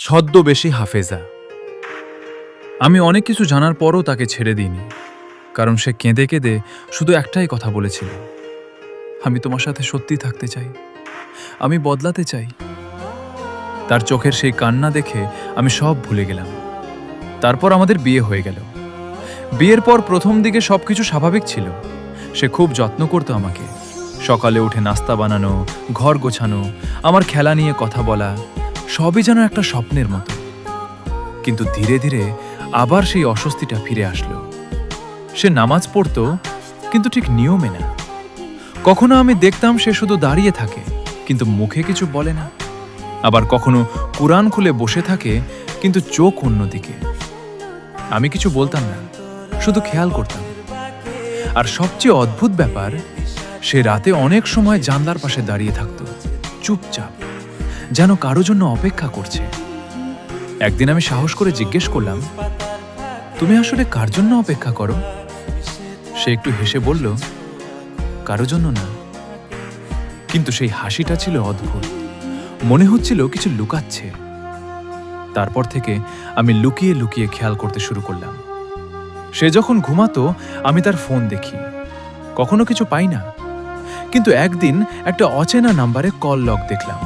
ছদ্মবেশী হাফেজা। আমি অনেক কিছু জানার পরও তাকে ছেড়ে দিইনি, কারণ সে কেঁদে কেঁদে শুধু একটাই কথা বলেছিল, আমি তোমার সাথে সত্যি থাকতে চাই, আমি বদলাতে চাই। তার চোখের সেই কান্না দেখে আমি সব ভুলে গেলাম। তারপর আমাদের বিয়ে হয়ে গেল। বিয়ের পর প্রথম দিকে সবকিছু স্বাভাবিক ছিল। সে খুব যত্ন করতো আমাকে, সকালে উঠে নাস্তা বানানো, ঘর গোছানো, আমার খেলা নিয়ে কথা বলা, সবই যেন একটা স্বপ্নের মতো। কিন্তু ধীরে ধীরে আবার সেই অস্বস্তিটা ফিরে আসলো। সে নামাজ পড়তো, কিন্তু ঠিক নিয়মে না। কখনো আমি দেখতাম সে শুধু দাঁড়িয়ে থাকে, কিন্তু মুখে কিছু বলে না। আবার কখনো কুরআন খুলে বসে থাকে, কিন্তু চোখ অন্যদিকে। আমি কিছু বলতাম না, শুধু খেয়াল করতাম। আর সবচেয়ে অদ্ভুত ব্যাপার, সে রাতে অনেক সময় জানলার পাশে দাঁড়িয়ে থাকতো, চুপচাপ, যেন কারো জন্য অপেক্ষা করছে। একদিন আমি সাহস করে জিজ্ঞেস করলাম, তুমি আসলে কার জন্য অপেক্ষা করো? সে একটু হেসে বলল, কারো জন্য না। কিন্তু সেই হাসিটা ছিল অদ্ভুত, মনে হচ্ছিল কিছু লুকাচ্ছে। তারপর থেকে আমি লুকিয়ে লুকিয়ে খেয়াল করতে শুরু করলাম। সে যখন ঘুমাতো, আমি তার ফোন দেখি, কখনো কিছু পাই না। কিন্তু একদিন একটা অচেনা নাম্বারে কল লগ দেখলাম,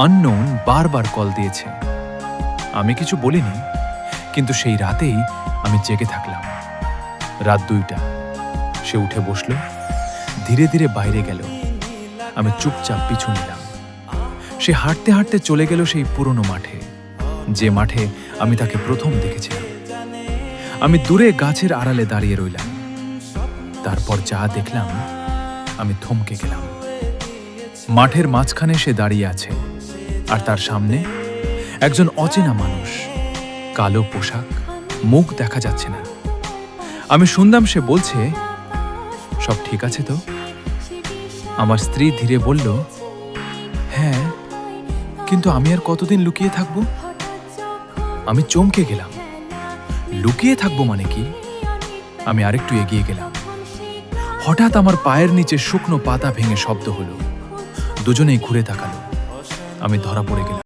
আননোন বারবার কল দিয়েছে। আমি কিছু বলিনি, কিন্তু সেই রাতেই আমি জেগে থাকলাম। রাত 2টা, সে উঠে বসল, ধীরে ধীরে বাইরে গেল। আমি চুপচাপ পিছু নিলাম। সে হাঁটতে হাঁটতে চলে গেল সেই পুরনো মাঠে, যে মাঠে আমি তাকে প্রথম দেখেছিলাম। আমি দূরে গাছের আড়ালে দাঁড়িয়ে রইলাম। তারপর যা দেখলাম, আমি থমকে গেলাম। মাঠের মাঝখানে সে দাঁড়িয়ে আছে, আর তার সামনে একজন অচেনা মানুষ, কালো পোশাক, মুখ দেখা যাচ্ছে না। আমি শুনলাম সে বলছে, সব ঠিক আছে তো? আমার স্ত্রী ধীরে বলল, হ্যাঁ, কিন্তু আমি আর কতদিন লুকিয়ে থাকবো? আমি চমকে গেলাম। লুকিয়ে থাকবো মানে কি? আমি আরেকটু এগিয়ে গেলাম। হঠাৎ আমার পায়ের নিচে শুকনো পাতা ভেঙে শব্দ হলো। দুজনেই ঘুরে তাকালো। আমি ধরা পড়ে গেলাম।